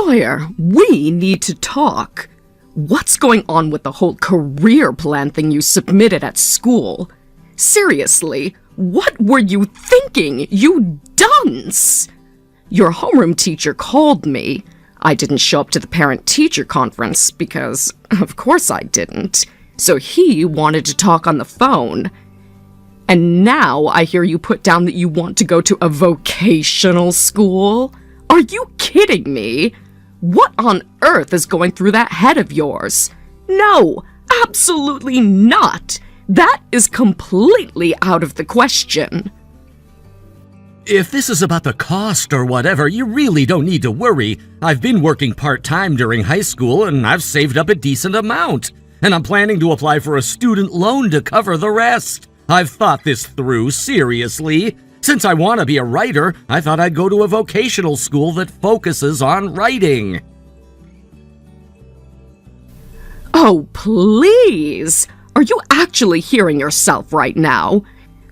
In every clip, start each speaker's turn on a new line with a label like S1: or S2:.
S1: Sawyer, we need to talk. What's going on with the whole career plan thing you submitted at school? Seriously, what were you thinking, you dunce? Your homeroom teacher called me. I didn't show up to the parent-teacher conference because, of course I didn't. So he wanted to talk on the phone. And now I hear you put down that you want to go to a vocational school? Are you kidding me? What on earth is going through that head of yours? No, absolutely not. That is completely out of the question.
S2: If this is about the cost or whatever, you really don't need to worry. I've been working part-time during high school and I've saved up a decent amount. And I'm planning to apply for a student loan to cover the rest. I've thought this through seriously. Since I want to be a writer, I thought I'd go to a vocational school that focuses on writing.
S1: Oh, please! Are you actually hearing yourself right now?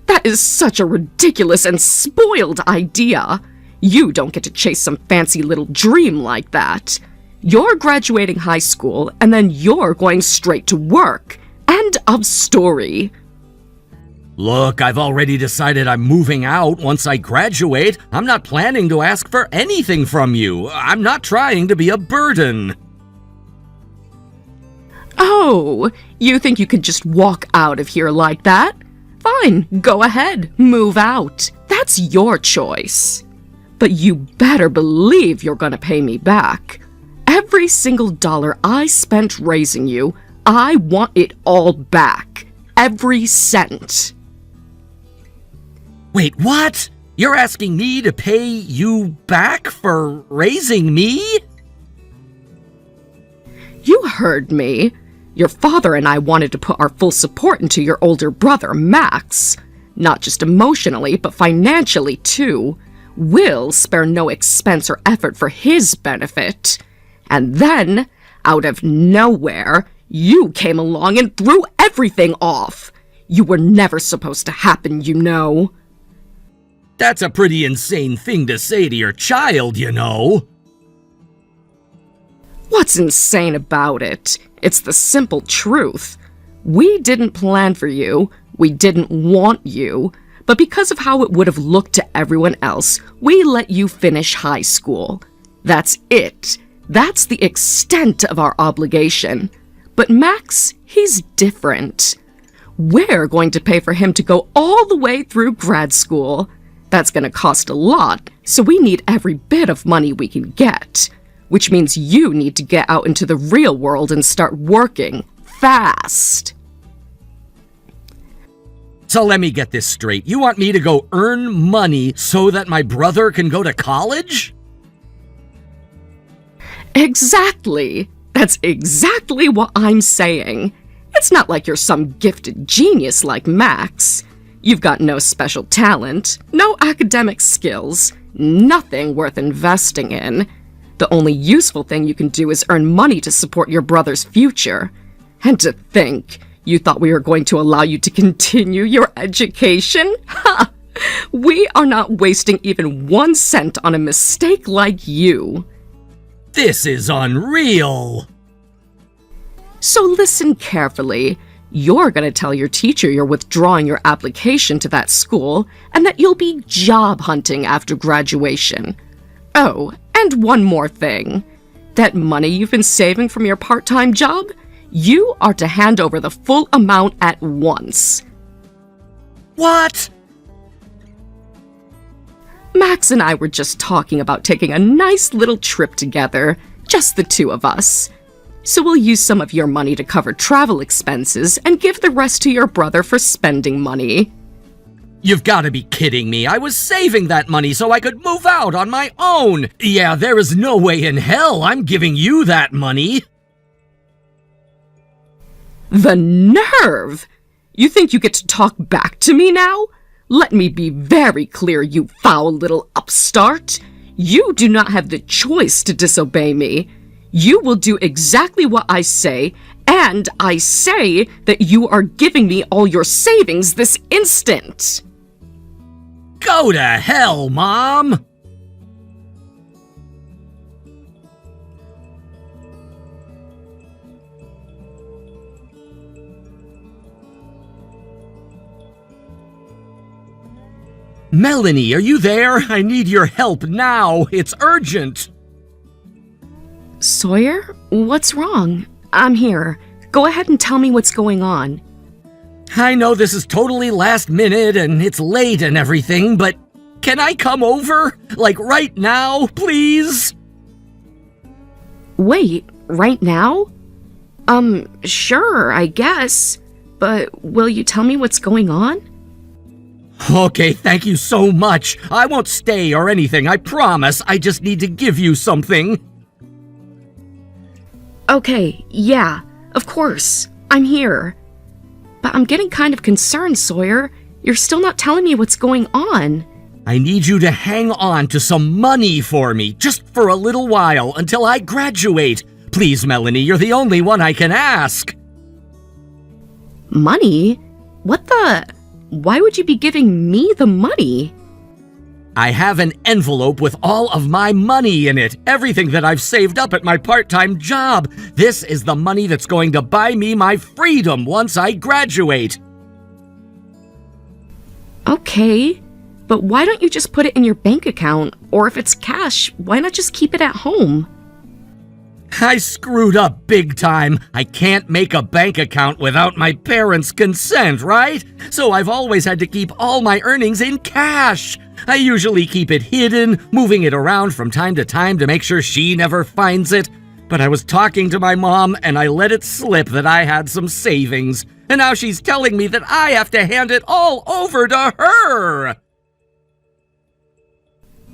S1: That is such a ridiculous and spoiled idea. You don't get to chase some fancy little dream like that. You're graduating high school, and then you're going straight to work. End of story.
S2: Look, I've already decided I'm moving out once I graduate. I'm not planning to ask for anything from you. I'm not trying to be a burden.
S1: Oh, you think you could just walk out of here like that? Fine, go ahead, move out. That's your choice. But you better believe you're gonna pay me back. Every single dollar I spent raising you, I want it all back. Every cent.
S2: Wait, what? You're asking me to pay you back for raising me?
S1: You heard me. Your father and I wanted to put our full support into your older brother, Max. Not just emotionally, but financially, too. We'll spare no expense or effort for his benefit. And then, out of nowhere, you came along and threw everything off. You were never supposed to happen, you know.
S2: That's a pretty insane thing to say to your child, you know.
S1: What's insane about it? It's the simple truth. We didn't plan for you, we didn't want you, but because of how it would have looked to everyone else, we let you finish high school. That's it. That's the extent of our obligation. But Max, he's different. We're going to pay for him to go all the way through grad school. That's going to cost a lot, so we need every bit of money we can get. Which means you need to get out into the real world and start working fast.
S2: So let me get this straight. You want me to go earn money so that my brother can go to college?
S1: Exactly. That's exactly what I'm saying. It's not like you're some gifted genius like Max. You've got no special talent, no academic skills, nothing worth investing in. The only useful thing you can do is earn money to support your brother's future. And to think, you thought we were going to allow you to continue your education? Ha! We are not wasting even 1 cent on a mistake like you.
S2: This is unreal.
S1: So listen carefully. You're going to tell your teacher you're withdrawing your application to that school and that you'll be job hunting after graduation. Oh, and one more thing. That money you've been saving from your part-time job, you are to hand over the full amount at once.
S2: What?
S1: Max and I were just talking about taking a nice little trip together, just the two of us. So we'll use some of your money to cover travel expenses and give the rest to your brother for spending money.
S2: You've got to be kidding me. I was saving that money so I could move out on my own. Yeah, there is no way in hell I'm giving you that money.
S1: The nerve! You think you get to talk back to me now? Let me be very clear, you foul little upstart. You do not have the choice to disobey me. You will do exactly what I say, and I say that you are giving me all your savings this instant.
S2: Go to hell, Mom! Melanie, are you there? I need your help now. It's urgent.
S1: Sawyer, what's wrong? I'm here. Go ahead and tell me what's going on.
S2: I know this is totally last minute and it's late and everything, but can I come over? Like right now, please?
S1: Wait, right now? Sure, I guess. But will you tell me what's going on?
S2: Okay, thank you so much. I won't stay or anything, I promise. I just need to give you something.
S1: Okay, yeah, of course. I'm here. But I'm getting kind of concerned, Sawyer. You're still not telling me what's going on.
S2: I need you to hang on to some money for me, just for a little while, until I graduate. Please, Melanie, you're the only one I can ask.
S1: Money? What the? Why would you be giving me the money?
S2: I have an envelope with all of my money in it, everything that I've saved up at my part-time job. This is the money that's going to buy me my freedom once I graduate.
S1: Okay, but why don't you just put it in your bank account? Or if it's cash, why not just keep it at home?
S2: I screwed up big time. I can't make a bank account without my parents' consent, right? So I've always had to keep all my earnings in cash. I usually keep it hidden, moving it around from time to time to make sure she never finds it. But I was talking to my mom and I let it slip that I had some savings. And now she's telling me that I have to hand it all over to her.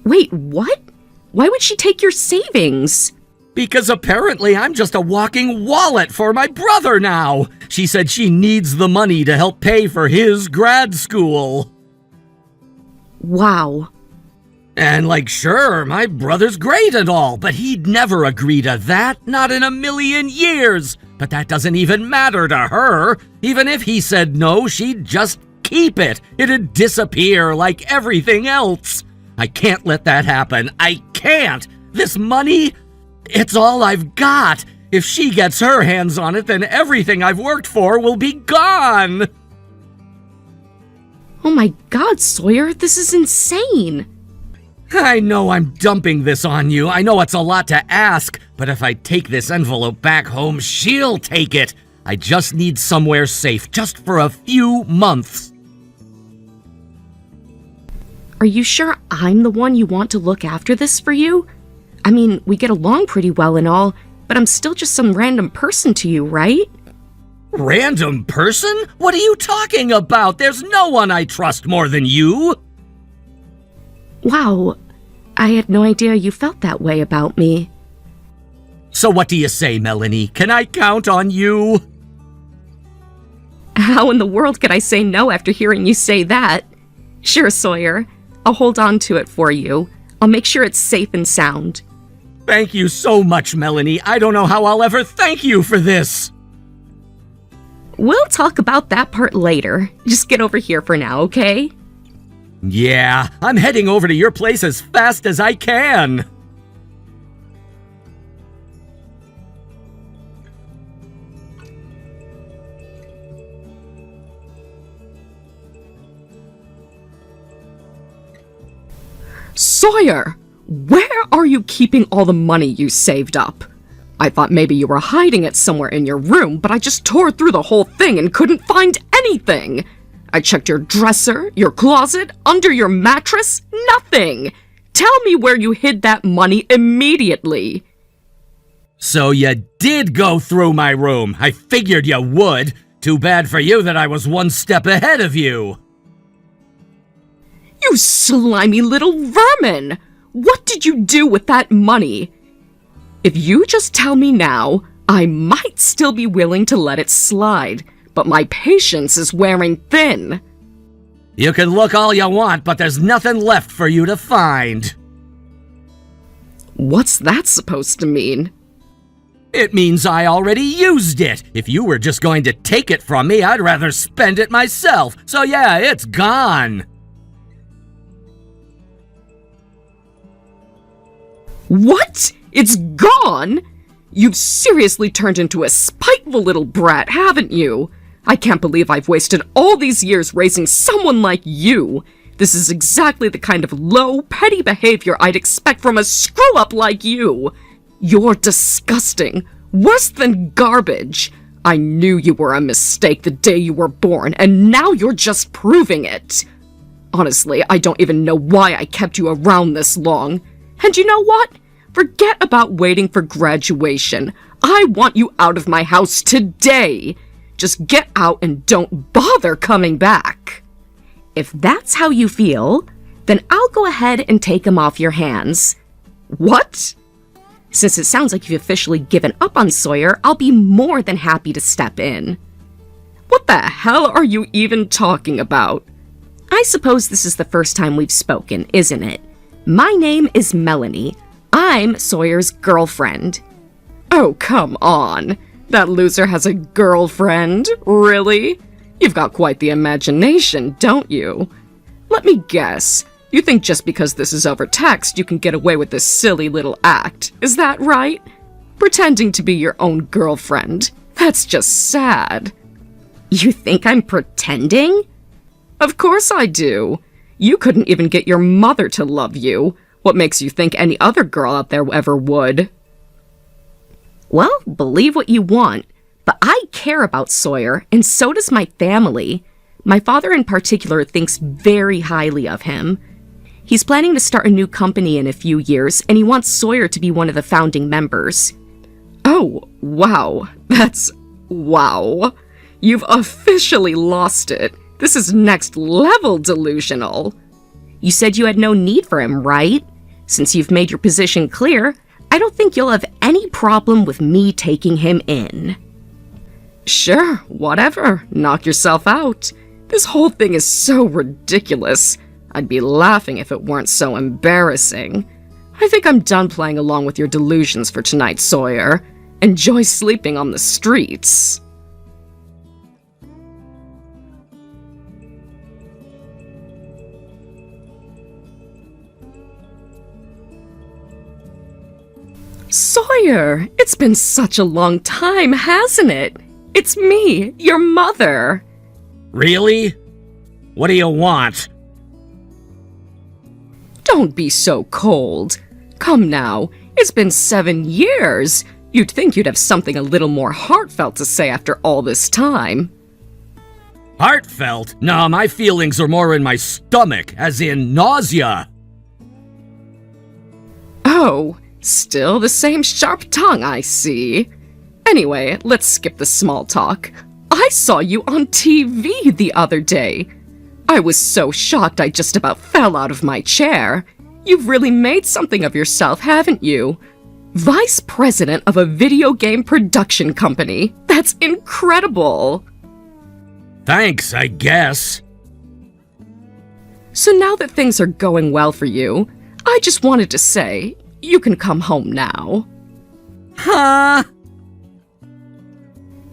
S1: Wait, what? Why would she take your savings?
S2: Because apparently I'm just a walking wallet for my brother now. She said she needs the money to help pay for his grad school.
S1: Wow.
S2: And sure, my brother's great and all, but he'd never agree to that, not in a million years. But that doesn't even matter to her. Even if he said no, she'd just keep it. It'd disappear like everything else. I can't let that happen. I can't. This money, it's all I've got. If she gets her hands on it, then everything I've worked for will be gone.
S1: Oh my God, Sawyer, this is insane.
S2: I know I'm dumping this on you. I know it's a lot to ask, but if I take this envelope back home, she'll take it. I just need somewhere safe, just for a few months.
S1: Are you sure I'm the one you want to look after this for you? I mean, we get along pretty well and all, but I'm still just some random person to you, right?
S2: Random person? What are you talking about? There's no one I trust more than you.
S1: Wow, I had no idea you felt that way about me.
S2: So what do you say, Melanie? Can I count on you?
S1: How in the world could I say no after hearing you say that? Sure, Sawyer. I'll hold on to it for you. I'll make sure it's safe and sound.
S2: Thank you so much, Melanie. I don't know how I'll ever thank you for this.
S1: We'll talk about that part later. Just get over here for now, okay?
S2: Yeah, I'm heading over to your place as fast as I can.
S1: Sawyer! Where are you keeping all the money you saved up? I thought maybe you were hiding it somewhere in your room, but I just tore through the whole thing and couldn't find anything. I checked your dresser, your closet, under your mattress, nothing. Tell me where you hid that money immediately.
S2: So you did go through my room. I figured you would. Too bad for you that I was one step ahead of you.
S1: You slimy little vermin! What did you do with that money? If you just tell me now, I might still be willing to let it slide, but my patience is wearing thin.
S2: You can look all you want, but there's nothing left for you to find.
S1: What's that supposed to mean?
S2: It means I already used it. If you were just going to take it from me, I'd rather spend it myself. So yeah, it's gone.
S1: What? It's gone? You've seriously turned into a spiteful little brat, haven't you? I can't believe I've wasted all these years raising someone like you. This is exactly the kind of low, petty behavior I'd expect from a screw-up like you. You're disgusting. Worse than garbage. I knew you were a mistake the day you were born, and now you're just proving it. Honestly, I don't even know why I kept you around this long. And you know what? Forget about waiting for graduation. I want you out of my house today. Just get out and don't bother coming back. If that's how you feel, then I'll go ahead and take him off your hands. What? Since it sounds like you've officially given up on Sawyer, I'll be more than happy to step in. What the hell are you even talking about? I suppose this is the first time we've spoken, isn't it? My name is Melanie. I'm Sawyer's girlfriend. Oh, come on. That loser has a girlfriend? Really? You've got quite the imagination, don't you? Let me guess. You think just because this is over text, you can get away with this silly little act. Is that right? Pretending to be your own girlfriend. That's just sad. You think I'm pretending? Of course I do. You couldn't even get your mother to love you. What makes you think any other girl out there ever would? Well, believe what you want, but I care about Sawyer, and so does my family. My father in particular thinks very highly of him. He's planning to start a new company in a few years, and he wants Sawyer to be one of the founding members. Oh, wow. That's wow. You've officially lost it. This is next level delusional. You said you had no need for him, right? Since you've made your position clear, I don't think you'll have any problem with me taking him in. Sure, whatever. Knock yourself out. This whole thing is so ridiculous. I'd be laughing if it weren't so embarrassing. I think I'm done playing along with your delusions for tonight, Sawyer. Enjoy sleeping on the streets. Sawyer, it's been such a long time, hasn't it? It's me, your mother.
S2: Really? What do you want?
S1: Don't be so cold. Come now, it's been 7 years. You'd think you'd have something a little more heartfelt to say after all this time.
S2: Heartfelt? No, my feelings are more in my stomach, as in nausea.
S1: Oh, still the same sharp tongue, I see. Anyway, let's skip the small talk. I saw you on TV the other day. I was so shocked I just about fell out of my chair. You've really made something of yourself, haven't you? Vice president of a video game production company. That's incredible.
S2: Thanks, I guess.
S1: So now that things are going well for you, I just wanted to say, you can come home now.
S2: Huh?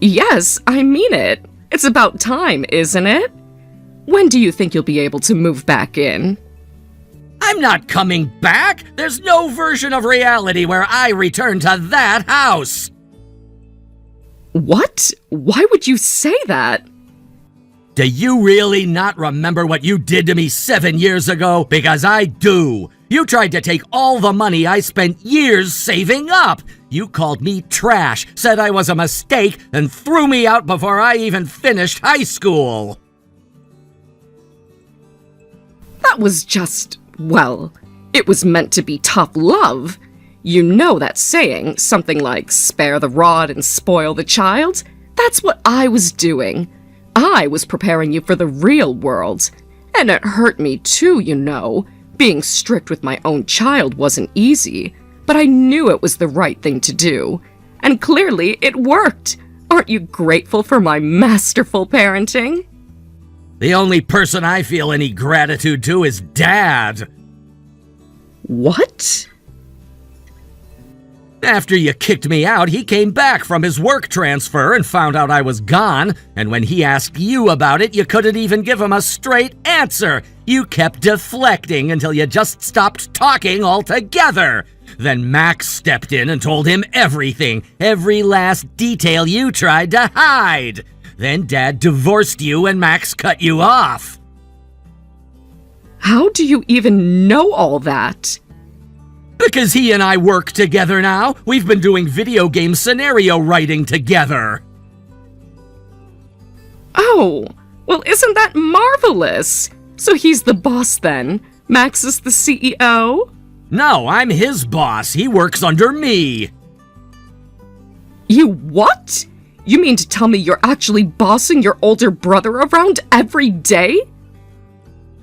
S1: Yes, I mean it. It's about time, isn't it? When do you think you'll be able to move back in?
S2: I'm not coming back! There's no version of reality where I return to that house!
S1: What? Why would you say that?
S2: Do you really not remember what you did to me 7 years ago? Because I do. You tried to take all the money I spent years saving up. You called me trash, said I was a mistake, and threw me out before I even finished high school.
S1: That was just, well, it was meant to be tough love. You know that saying, something like, spare the rod and spoil the child? That's what I was doing. I was preparing you for the real world. And it hurt me too, you know. Being strict with my own child wasn't easy, but I knew it was the right thing to do. And clearly it worked. Aren't you grateful for my masterful parenting?
S2: The only person I feel any gratitude to is Dad.
S1: What?
S2: After you kicked me out, he came back from his work transfer and found out I was gone, and when he asked you about it, you couldn't even give him a straight answer. You kept deflecting until you just stopped talking altogether. Then Max stepped in and told him everything, every last detail you tried to hide. Then Dad divorced you and Max cut you off.
S1: How do you even know all that?
S2: Because he and I work together now. We've been doing video game scenario writing together.
S1: Oh, well, isn't that marvelous? So he's the boss then? Max is the CEO?
S2: No, I'm his boss. He works under me.
S1: You what? You mean to tell me you're actually bossing your older brother around every day?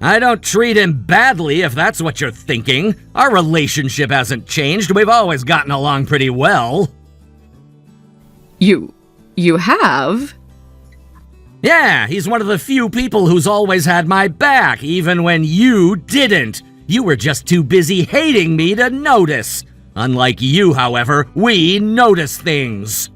S2: I don't treat him badly, if that's what you're thinking. Our relationship hasn't changed. We've always gotten along pretty well.
S1: You have?
S2: Yeah, he's one of the few people who's always had my back, even when you didn't. You were just too busy hating me to notice. Unlike you, however, we notice things.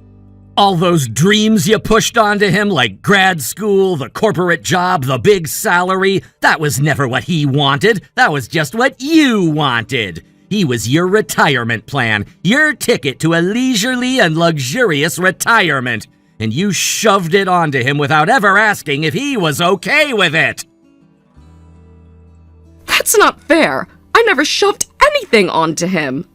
S2: All those dreams you pushed onto him, like grad school, the corporate job, the big salary, that was never what he wanted. That was just what you wanted. He was your retirement plan, your ticket to a leisurely and luxurious retirement. And you shoved it onto him without ever asking if he was okay with it.
S1: That's not fair. I never shoved anything onto him.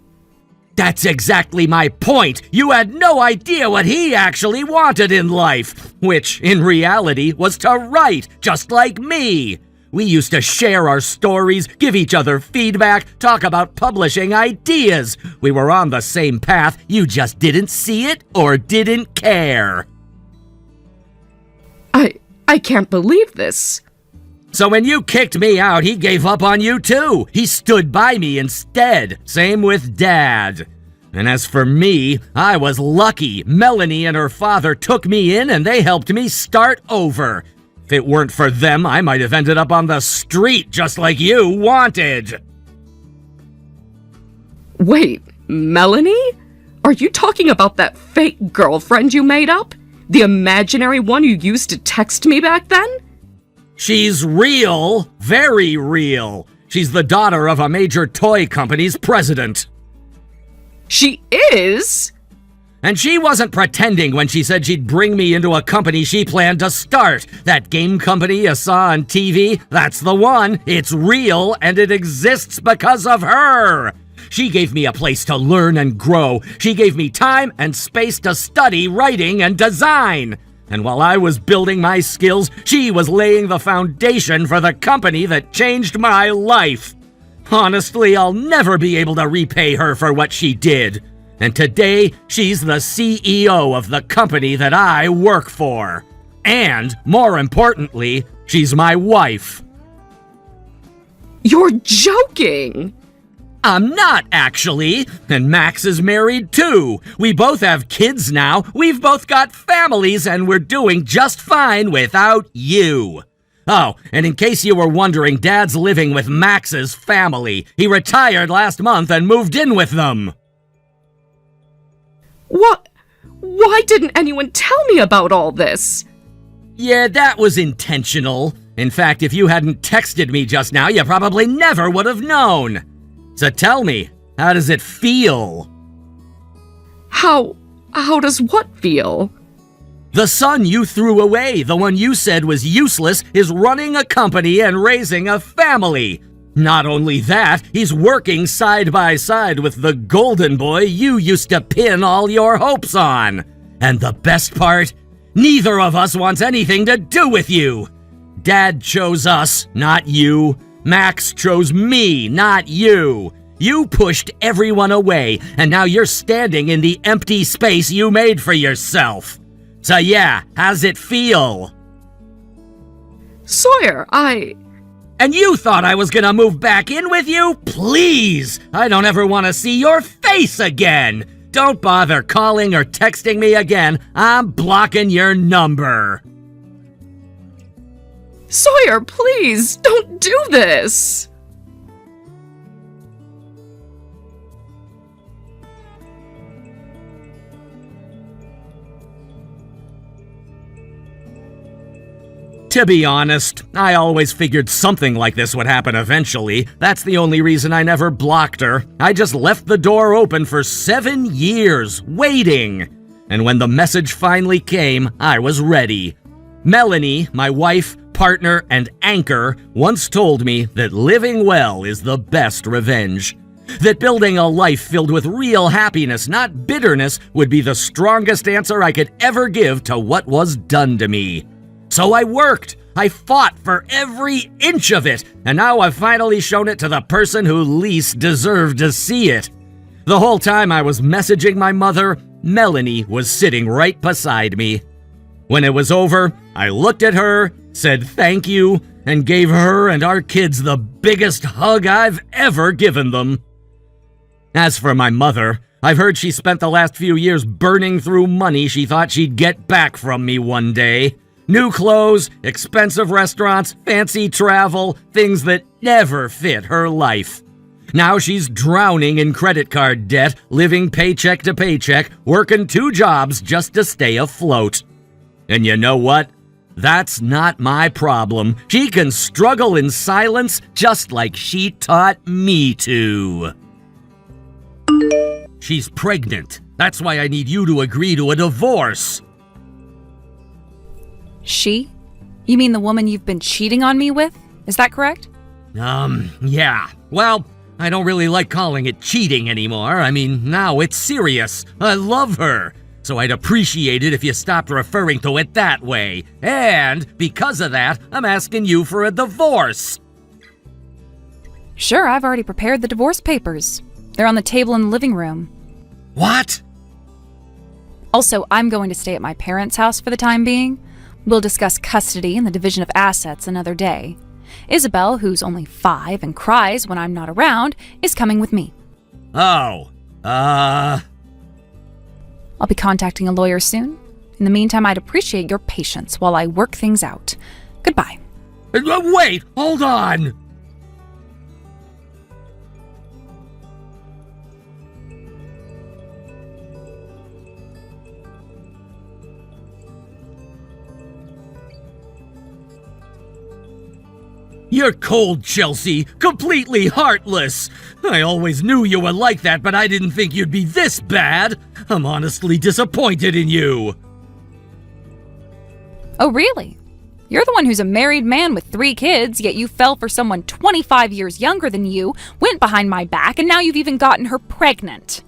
S2: That's exactly my point. You had no idea what he actually wanted in life, which, in reality, was to write, just like me. We used to share our stories, give each other feedback, talk about publishing ideas. We were on the same path, you just didn't see it or didn't care.
S1: I can't believe this.
S2: So when you kicked me out, he gave up on you too. He stood by me instead. Same with Dad. And as for me, I was lucky. Melanie and her father took me in and they helped me start over. If it weren't for them, I might have ended up on the street just like you wanted.
S1: Wait, Melanie? Are you talking about that fake girlfriend you made up? The imaginary one you used to text me back then?
S2: She's real, very real. She's the daughter of a major toy company's president.
S1: She is?
S2: And she wasn't pretending when she said she'd bring me into a company she planned to start. That game company you saw on TV, that's the one. It's real and it exists because of her. She gave me a place to learn and grow. She gave me time and space to study writing and design. And while I was building my skills, she was laying the foundation for the company that changed my life. Honestly, I'll never be able to repay her for what she did. And today, she's the CEO of the company that I work for. And, more importantly, she's my wife.
S1: You're joking!
S2: I'm not, actually. And Max is married, too. We both have kids now. We've both got families, and we're doing just fine without you. Oh, and in case you were wondering, Dad's living with Max's family. He retired last month and moved in with them.
S1: What? Why didn't anyone tell me about all this?
S2: Yeah, that was intentional. In fact, if you hadn't texted me just now, you probably never would have known. So tell me, how does it feel?
S1: How does what feel?
S2: The son you threw away, the one you said was useless, is running a company and raising a family. Not only that, he's working side by side with the golden boy you used to pin all your hopes on. And the best part? Neither of us wants anything to do with you. Dad chose us, not you. Max chose me, not you. You pushed everyone away, and now you're standing in the empty space you made for yourself. So yeah, how's it feel?
S1: Sawyer,
S2: And you thought I was gonna move back in with you? Please! I don't ever want to see your face again! Don't bother calling or texting me again. I'm blocking your number.
S1: Sawyer, please, don't do this!
S2: To be honest, I always figured something like this would happen eventually. That's the only reason I never blocked her. I just left the door open for 7 years, waiting. And when the message finally came, I was ready. Melanie, my wife, partner, and anchor once told me that living well is the best revenge. That building a life filled with real happiness, not bitterness, would be the strongest answer I could ever give to what was done to me. So I worked. I fought for every inch of it, and now I've finally shown it to the person who least deserved to see it. The whole time I was messaging my mother, Melanie was sitting right beside me. When it was over, I looked at her, said thank you, and gave her and our kids the biggest hug I've ever given them. As for my mother, I've heard she spent the last few years burning through money she thought she'd get back from me one day. New clothes, expensive restaurants, fancy travel, things that never fit her life. Now she's drowning in credit card debt, living paycheck to paycheck, working 2 jobs just to stay afloat. And you know what? That's not my problem. She can struggle in silence just like she taught me to. She's pregnant. That's why I need you to agree to a divorce.
S3: She? You mean the woman you've been cheating on me with? Is that correct?
S2: Yeah. Well, I don't really like calling it cheating anymore. I mean, now it's serious. I love her. So I'd appreciate it if you stopped referring to it that way. And because of that, I'm asking you for a divorce.
S3: Sure, I've already prepared the divorce papers. They're on the table in the living room.
S2: What?
S3: Also, I'm going to stay at my parents' house for the time being. We'll discuss custody and the division of assets another day. Isabel, who's only 5 and cries when I'm not around, is coming with me.
S2: Oh,
S3: I'll be contacting a lawyer soon. In the meantime, I'd appreciate your patience while I work things out. Goodbye.
S2: Wait, hold on. You're cold, Chelsea. Completely heartless. I always knew you were like that, but I didn't think you'd be this bad. I'm honestly disappointed in you.
S3: Oh, really? You're the one who's a married man with 3 kids, yet you fell for someone 25 years younger than you, went behind my back, and now you've even gotten her pregnant.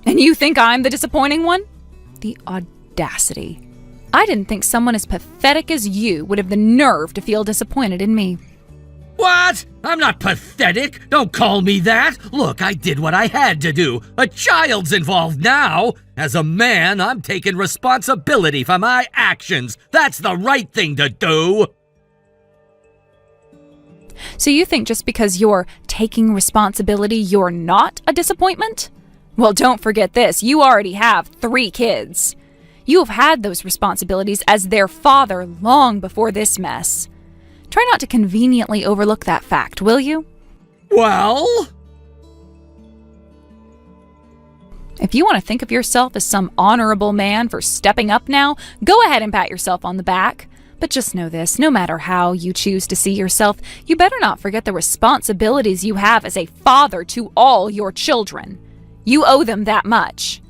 S3: And you think I'm the disappointing one? The audacity. I didn't think someone as pathetic as you would have the nerve to feel disappointed in me.
S2: What? I'm not pathetic. Don't call me that. Look, I did what I had to do. A child's involved now. As a man, I'm taking responsibility for my actions. That's the right thing to do.
S3: So you think just because you're taking responsibility, you're not a disappointment? Well, don't forget this. You already have 3 kids. You have had those responsibilities as their father long before this mess. Try not to conveniently overlook that fact, will you?
S2: Well?
S3: If you want to think of yourself as some honorable man for stepping up now, go ahead and pat yourself on the back. But just know this, no matter how you choose to see yourself, you better not forget the responsibilities you have as a father to all your children. You owe them that much.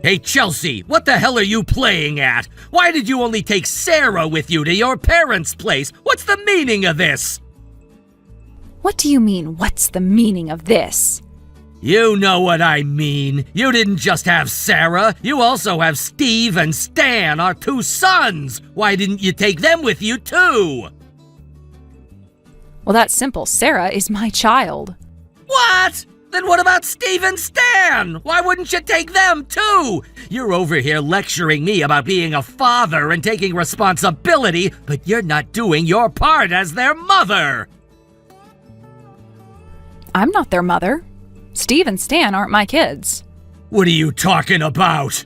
S2: Hey, Chelsea, what the hell are you playing at? Why did you only take Sarah with you to your parents' place? What's the meaning of this?
S3: What do you mean, what's the meaning of this?
S2: You know what I mean. You didn't just have Sarah. You also have Steve and Stan, our 2 sons. Why didn't you take them with you, too?
S3: Well, that's simple. Sarah is my child.
S2: What? Then what about Steve and Stan? Why wouldn't you take them, too? You're over here lecturing me about being a father and taking responsibility, but you're not doing your part as their mother.
S3: I'm not their mother. Steve and Stan aren't my kids.
S2: What are you talking about?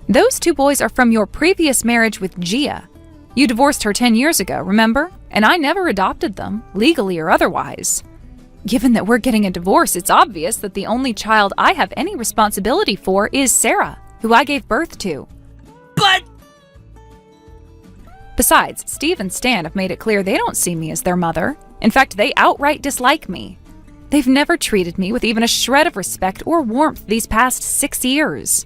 S3: Those 2 boys are from your previous marriage with Gia. You divorced her 10 years ago, remember? And I never adopted them, legally or otherwise. Given that we're getting a divorce, it's obvious that the only child I have any responsibility for is Sarah, who I gave birth to.
S2: But...
S3: Besides, Steve and Stan have made it clear they don't see me as their mother, In fact, they outright dislike me. They've never treated me with even a shred of respect or warmth these past 6 years.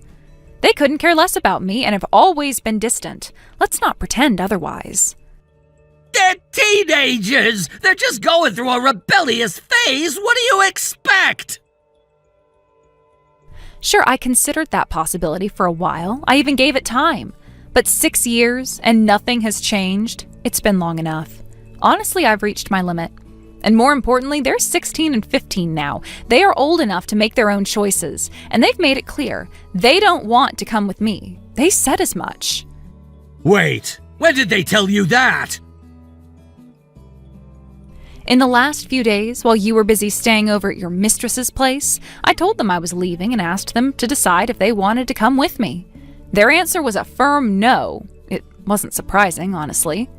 S3: They couldn't care less about me and have always been distant. Let's not pretend otherwise.
S2: They're teenagers! They're just going through a rebellious phase! What do you expect?
S3: Sure, I considered that possibility for a while. I even gave it time. But 6 years and nothing has changed. It's been long enough. Honestly, I've reached my limit. And more importantly, they're 16 and 15 now. They are old enough to make their own choices. And they've made it clear they don't want to come with me. They said as much.
S2: Wait, when did they tell you that?
S3: In the last few days, while you were busy staying over at your mistress's place, I told them I was leaving and asked them to decide if they wanted to come with me. Their answer was a firm no. It wasn't surprising, honestly.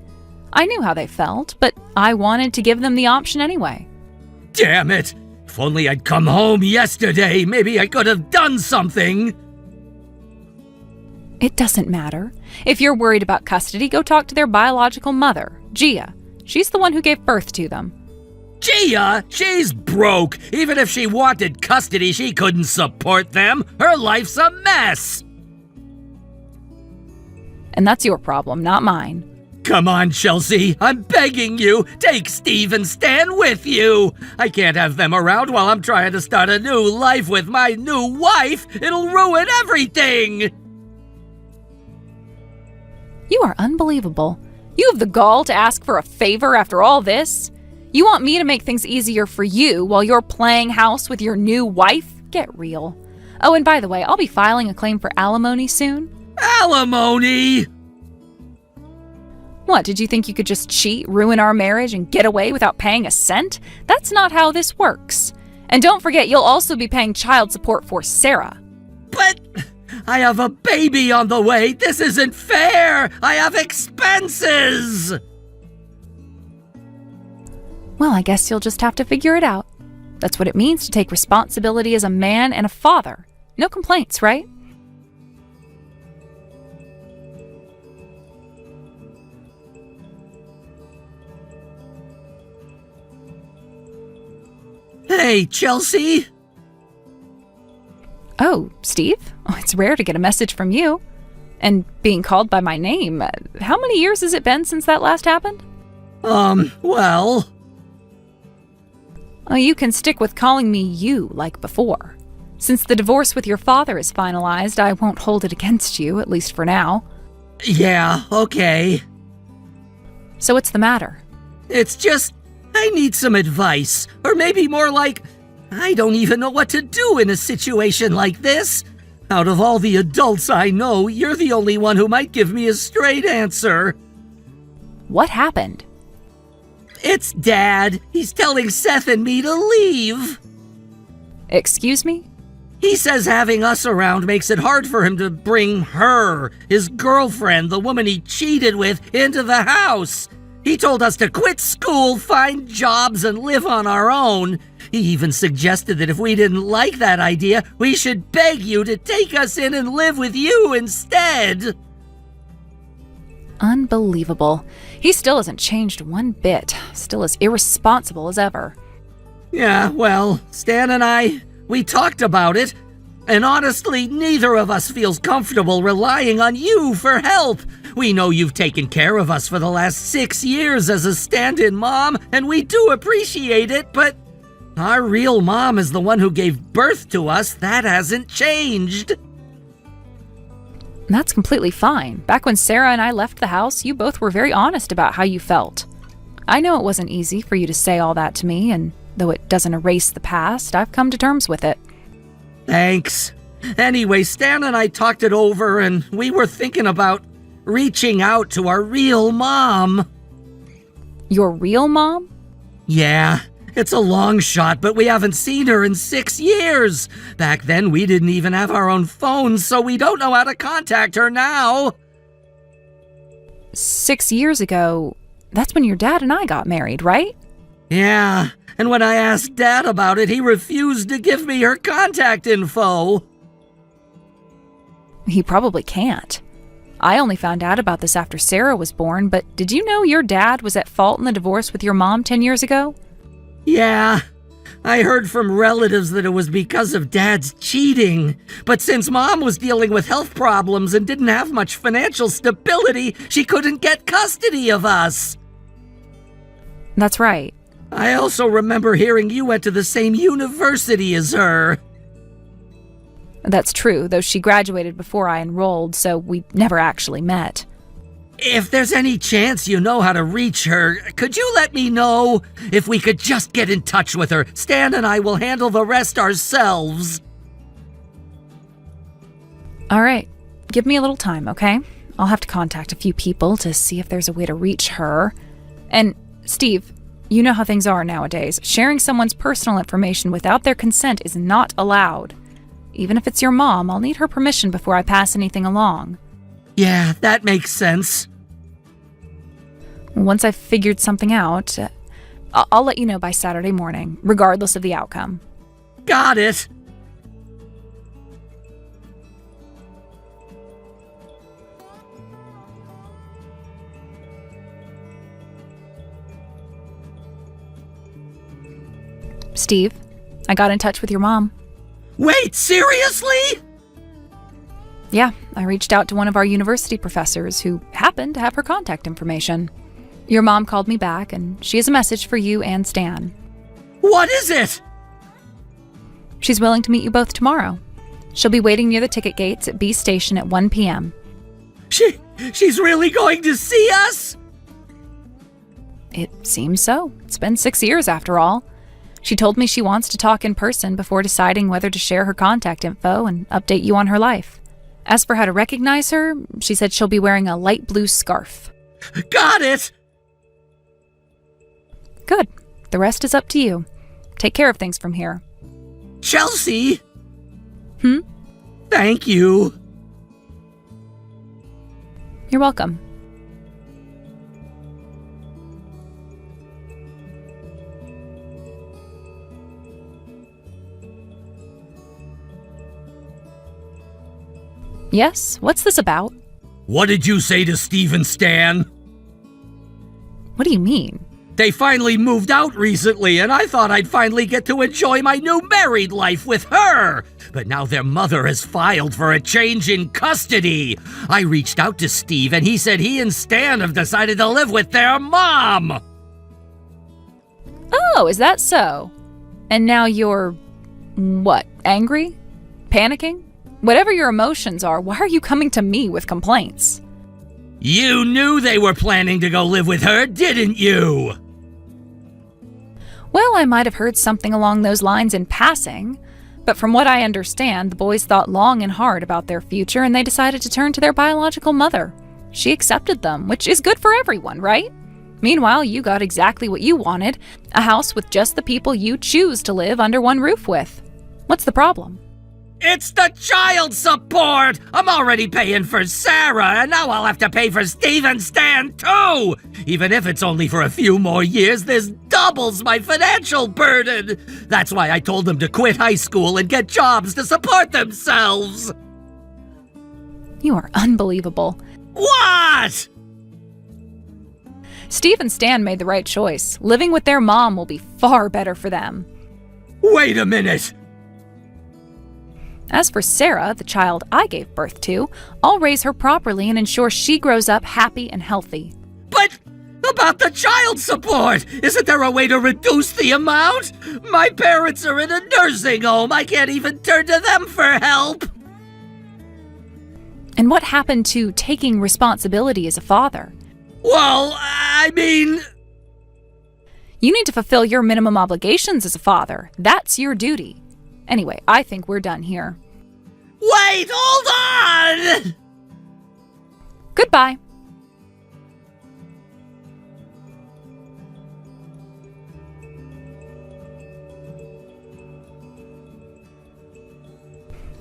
S3: I knew how they felt, but I wanted to give them the option anyway.
S2: Damn it! If only I'd come home yesterday, maybe I could have done something!
S3: It doesn't matter. If you're worried about custody, go talk to their biological mother, Gia. She's the one who gave birth to them.
S2: Gia? She's broke! Even if she wanted custody, she couldn't support them! Her life's a mess!
S3: And that's your problem, not mine.
S2: Come on, Chelsea, I'm begging you! Take Steve and Stan with you! I can't have them around while I'm trying to start a new life with my new wife! It'll ruin everything!
S3: You are unbelievable. You have the gall to ask for a favor after all this? You want me to make things easier for you while you're playing house with your new wife? Get real. Oh, and by the way, I'll be filing a claim for alimony soon.
S2: Alimony?
S3: What, did you think you could just cheat, ruin our marriage, and get away without paying a cent? That's not how this works. And don't forget, you'll also be paying child support for Sarah.
S2: But I have a baby on the way! This isn't fair! I have expenses!
S3: Well, I guess you'll just have to figure it out. That's what it means to take responsibility as a man and a father. No complaints, right?
S2: Hey, Chelsea!
S3: Oh, Steve? Oh, it's rare to get a message from you. And being called by my name. How many years has it been since that last happened?
S2: Well...
S3: Oh, you can stick with calling me you like before. Since the divorce with your father is finalized, I won't hold it against you, at least for now.
S2: Yeah, okay.
S3: So what's the matter?
S2: It's just, I need some advice. Or maybe more like, I don't even know what to do in a situation like this. Out of all the adults I know, you're the only one who might give me a straight answer.
S3: What happened?
S2: It's Dad. He's telling Seth and me to leave.
S3: Excuse me?
S2: He says having us around makes it hard for him to bring her, his girlfriend, the woman he cheated with, into the house. He told us to quit school, find jobs, and live on our own. He even suggested that if we didn't like that idea, we should beg you to take us in and live with you instead.
S3: Unbelievable. He still hasn't changed one bit. Still as irresponsible as ever.
S2: Yeah, well, Stan and we talked about it. And honestly, neither of us feels comfortable relying on you for help. We know you've taken care of us for the last 6 years as a stand-in mom, and we do appreciate it, but our real mom is the one who gave birth to us. That hasn't changed.
S3: That's completely fine. Back when Sarah and I left the house, you both were very honest about how you felt. I know it wasn't easy for you to say all that to me, and though it doesn't erase the past, I've come to terms with it.
S2: Thanks. Anyway, Stan and I talked it over, and we were thinking about reaching out to our real mom.
S3: Your real mom?
S2: Yeah, it's a long shot, but we haven't seen her in 6 years. Back then, we didn't even have our own phones, so we don't know how to contact her now.
S3: 6 years ago, that's when your dad and I got married, right?
S2: Yeah, and when I asked Dad about it, he refused to give me her contact info.
S3: He probably can't. I only found out about this after Sarah was born, but did you know your dad was at fault in the divorce with your mom 10 years ago?
S2: Yeah, I heard from relatives that it was because of Dad's cheating. But since Mom was dealing with health problems and didn't have much financial stability, she couldn't get custody of us.
S3: That's right.
S2: I also remember hearing you went to the same university as her.
S3: That's true, though she graduated before I enrolled, so we never actually met.
S2: If there's any chance you know how to reach her, could you let me know? If we could just get in touch with her, Stan and I will handle the rest ourselves.
S3: All right, give me a little time, okay? I'll have to contact a few people to see if there's a way to reach her. And, Steve, you know how things are nowadays. Sharing someone's personal information without their consent is not allowed. Even if it's your mom, I'll need her permission before I pass anything along.
S2: Yeah, that makes sense.
S3: Once I've figured something out, I'll let you know by Saturday morning, regardless of the outcome.
S2: Got it.
S3: Steve, I got in touch with your mom.
S2: Wait, seriously?
S3: Yeah, I reached out to one of our university professors who happened to have her contact information. Your mom called me back, and she has a message for you and Stan.
S2: What is it?
S3: She's willing to meet you both tomorrow. She'll be waiting near the ticket gates at B Station at 1 p.m.
S2: She's really going to see us?
S3: It seems so. It's been 6 years after all. She told me she wants to talk in person before deciding whether to share her contact info and update you on her life. As for how to recognize her, she said she'll be wearing a light blue scarf.
S2: Got it!
S3: Good. The rest is up to you. Take care of things from here.
S2: Chelsea?
S3: Hmm?
S2: Thank you.
S3: You're welcome. Yes? What's this about?
S2: What did you say to Steve and Stan?
S3: What do you mean?
S2: They finally moved out recently, and I thought I'd finally get to enjoy my new married life with her. But now their mother has filed for a change in custody. I reached out to Steve, and he said he and Stan have decided to live with their mom.
S3: Oh, is that so? And now you're... what? Angry? Panicking? Whatever your emotions are, why are you coming to me with complaints?
S2: You knew they were planning to go live with her, didn't you?
S3: Well, I might have heard something along those lines in passing, but from what I understand, the boys thought long and hard about their future and they decided to turn to their biological mother. She accepted them, which is good for everyone, right? Meanwhile, you got exactly what you wanted, a house with just the people you choose to live under one roof with. What's the problem?
S2: It's the child support! I'm already paying for Sarah, and now I'll have to pay for Steve and Stan too! Even if it's only for a few more years, this doubles my financial burden! That's why I told them to quit high school and get jobs to support themselves!
S3: You are unbelievable.
S2: What?
S3: Steve and Stan made the right choice. Living with their mom will be far better for them.
S2: Wait a minute!
S3: As for Sarah, the child I gave birth to, I'll raise her properly and ensure she grows up happy and healthy.
S2: But about the child support! Isn't there a way to reduce the amount? My parents are in a nursing home. I can't even turn to them for help.
S3: And what happened to taking responsibility as a father?
S2: Well, I mean...
S3: You need to fulfill your minimum obligations as a father. That's your duty. Anyway, I think we're done here.
S2: Wait, hold on!
S3: Goodbye.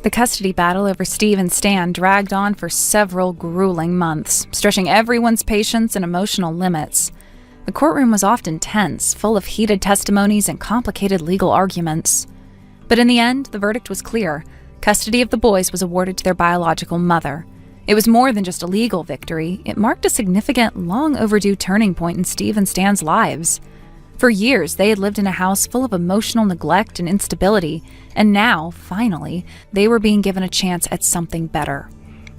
S3: The custody battle over Steve and Stan dragged on for several grueling months, stretching everyone's patience and emotional limits. The courtroom was often tense, full of heated testimonies and complicated legal arguments. But in the end, the verdict was clear. Custody of the boys was awarded to their biological mother. It was more than just a legal victory. It marked a significant, long overdue turning point in Steve and Stan's lives. For years, they had lived in a house full of emotional neglect and instability, and now, finally, they were being given a chance at something better.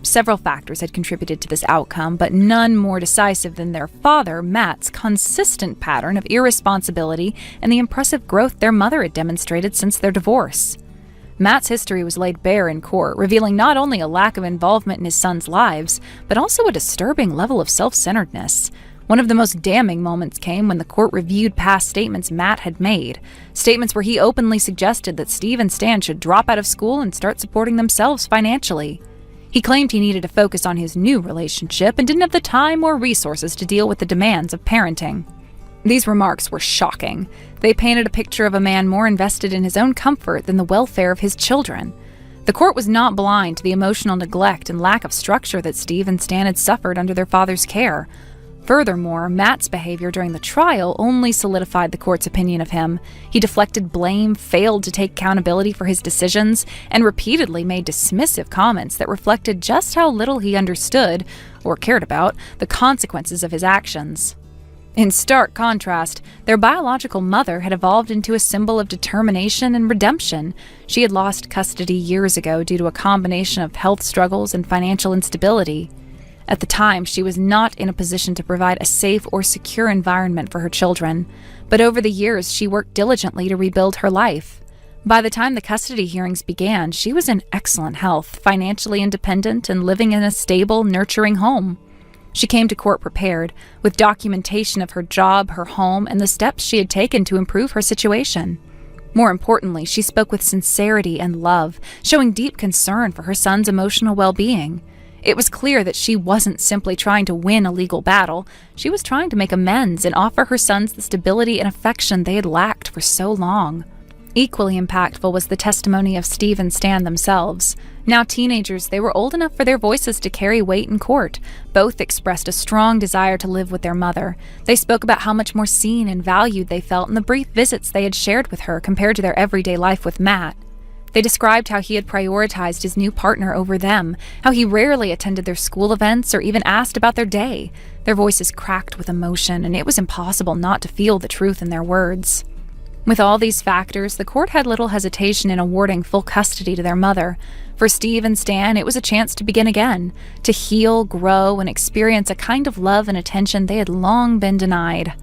S3: Several factors had contributed to this outcome, but none more decisive than their father, Matt's consistent pattern of irresponsibility and the impressive growth their mother had demonstrated since their divorce. Matt's history was laid bare in court, revealing not only a lack of involvement in his sons' lives, but also a disturbing level of self-centeredness. One of the most damning moments came when the court reviewed past statements Matt had made, statements where he openly suggested that Steve and Stan should drop out of school and start supporting themselves financially. He claimed he needed to focus on his new relationship and didn't have the time or resources to deal with the demands of parenting. These remarks were shocking. They painted a picture of a man more invested in his own comfort than the welfare of his children. The court was not blind to the emotional neglect and lack of structure that Steve and Stan had suffered under their father's care. Furthermore, Matt's behavior during the trial only solidified the court's opinion of him. He deflected blame, failed to take accountability for his decisions, and repeatedly made dismissive comments that reflected just how little he understood, or cared about, the consequences of his actions. In stark contrast, their biological mother had evolved into a symbol of determination and redemption. She had lost custody years ago due to a combination of health struggles and financial instability. At the time, she was not in a position to provide a safe or secure environment for her children, but over the years she worked diligently to rebuild her life. By the time the custody hearings began, she was in excellent health, financially independent, and living in a stable, nurturing home. She came to court prepared, with documentation of her job, her home, and the steps she had taken to improve her situation. More importantly, she spoke with sincerity and love, showing deep concern for her son's emotional well-being. It was clear that she wasn't simply trying to win a legal battle. She was trying to make amends and offer her sons the stability and affection they had lacked for so long. Equally impactful was the testimony of Steve and Stan themselves. Now teenagers, they were old enough for their voices to carry weight in court. Both expressed a strong desire to live with their mother. They spoke about how much more seen and valued they felt in the brief visits they had shared with her compared to their everyday life with Matt. They described how he had prioritized his new partner over them, how he rarely attended their school events or even asked about their day. Their voices cracked with emotion, and it was impossible not to feel the truth in their words. With all these factors, the court had little hesitation in awarding full custody to their mother. For Steve and Stan, it was a chance to begin again, to heal, grow, and experience a kind of love and attention they had long been denied.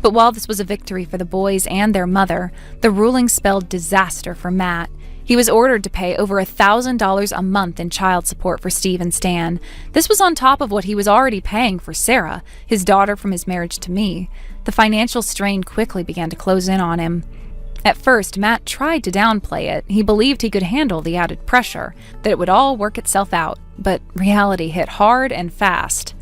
S3: But while this was a victory for the boys and their mother, the ruling spelled disaster for Matt. He was ordered to pay over $1,000 a month in child support for Steve and Stan. This was on top of what he was already paying for Sarah, his daughter from his marriage to me. The financial strain quickly began to close in on him. At first, Matt tried to downplay it. He believed he could handle the added pressure, that it would all work itself out, but reality hit hard and fast.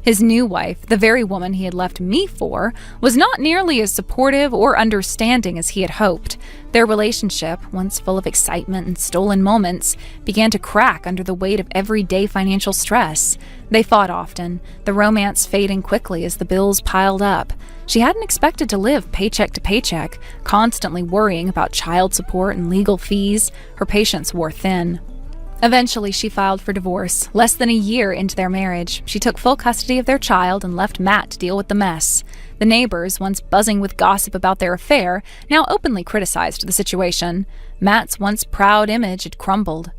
S3: His new wife, the very woman he had left me for, was not nearly as supportive or understanding as he had hoped. Their relationship, once full of excitement and stolen moments, began to crack under the weight of everyday financial stress. They fought often, the romance fading quickly as the bills piled up. She hadn't expected to live paycheck to paycheck, constantly worrying about child support and legal fees. Her patience wore thin. Eventually, she filed for divorce. Less than a year into their marriage, she took full custody of their child and left Matt to deal with the mess. The neighbors, once buzzing with gossip about their affair, now openly criticized the situation. Matt's once proud image had crumbled.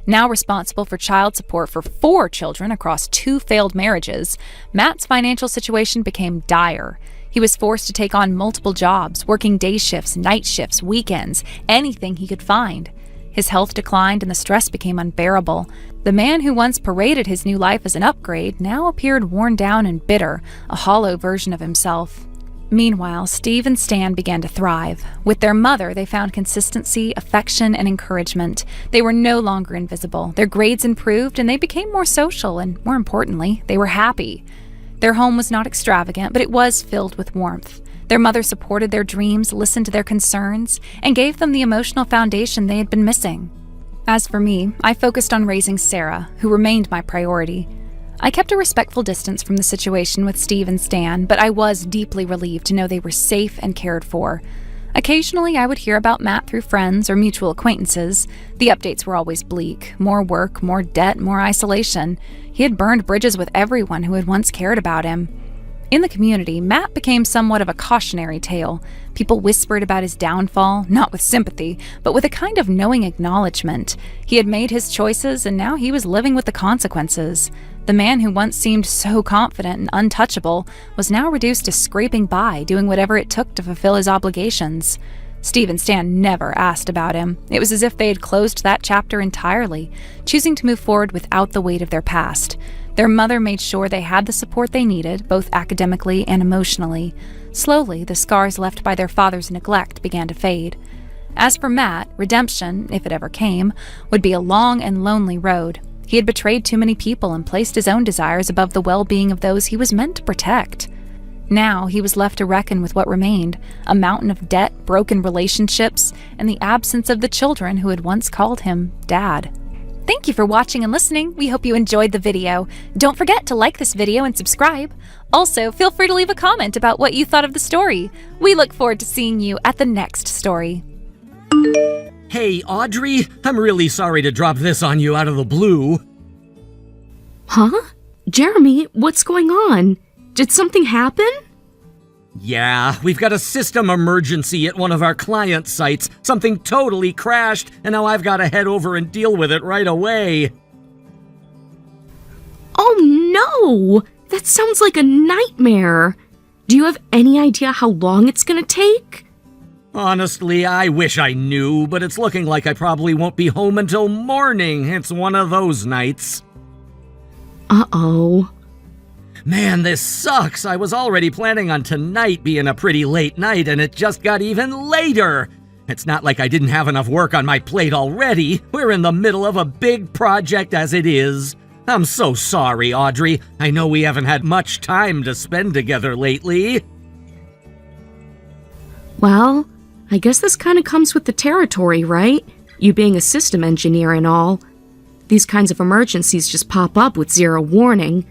S3: Now responsible for child support for 4 children across 2 failed marriages, Matt's financial situation became dire. He was forced to take on multiple jobs, working day shifts, night shifts, weekends, anything he could find. His health declined and the stress became unbearable. The man who once paraded his new life as an upgrade now appeared worn down and bitter, a hollow version of himself. Meanwhile, Steve and Stan began to thrive. With their mother, they found consistency, affection, and encouragement. They were no longer invisible. Their grades improved and they became more social, and more importantly, they were happy. Their home was not extravagant, but it was filled with warmth. Their mother supported their dreams, listened to their concerns, and gave them the emotional foundation they had been missing. As for me, I focused on raising Sarah, who remained my priority. I kept a respectful distance from the situation with Steve and Stan, but I was deeply relieved to know they were safe and cared for. Occasionally, I would hear about Matt through friends or mutual acquaintances. The updates were always bleak. More work, more debt, more isolation. He had burned bridges with everyone who had once cared about him. In the community, Matt became somewhat of a cautionary tale. People whispered about his downfall, not with sympathy, but with a kind of knowing acknowledgement. He had made his choices, and now he was living with the consequences. The man who once seemed so confident and untouchable was now reduced to scraping by, doing whatever it took to fulfill his obligations. Steve and Stan never asked about him. It was as if they had closed that chapter entirely, choosing to move forward without the weight of their past. Their mother made sure they had the support they needed, both academically and emotionally. Slowly, the scars left by their father's neglect began to fade. As for Matt, redemption, if it ever came, would be a long and lonely road. He had betrayed too many people and placed his own desires above the well-being of those he was meant to protect. Now he was left to reckon with what remained, a mountain of debt, broken relationships, and the absence of the children who had once called him Dad. Thank you for watching and listening. We hope you enjoyed the video. Don't forget to like this video and subscribe. Also, feel free to leave a comment about what you thought of the story. We look forward to seeing you at the next story.
S2: Hey, Audrey, I'm really sorry to drop this on you out of the blue.
S1: Huh? Jeremy, what's going on? Did something happen?
S2: Yeah, we've got a system emergency at one of our client sites. Something totally crashed, and now I've got to head over and deal with it right away.
S1: Oh no! That sounds like a nightmare. Do you have any idea how long it's gonna take?
S2: Honestly, I wish I knew, but it's looking like I probably won't be home until morning. It's one of those nights.
S1: Uh-oh.
S2: Man, this sucks. I was already planning on tonight being a pretty late night, and it just got even later. It's not like I didn't have enough work on my plate already. We're in the middle of a big project as it is. I'm so sorry, Audrey. I know we haven't had much time to spend together lately.
S1: Well, I guess this kind of comes with the territory, right? You being a system engineer and all. These kinds of emergencies just pop up with zero warning.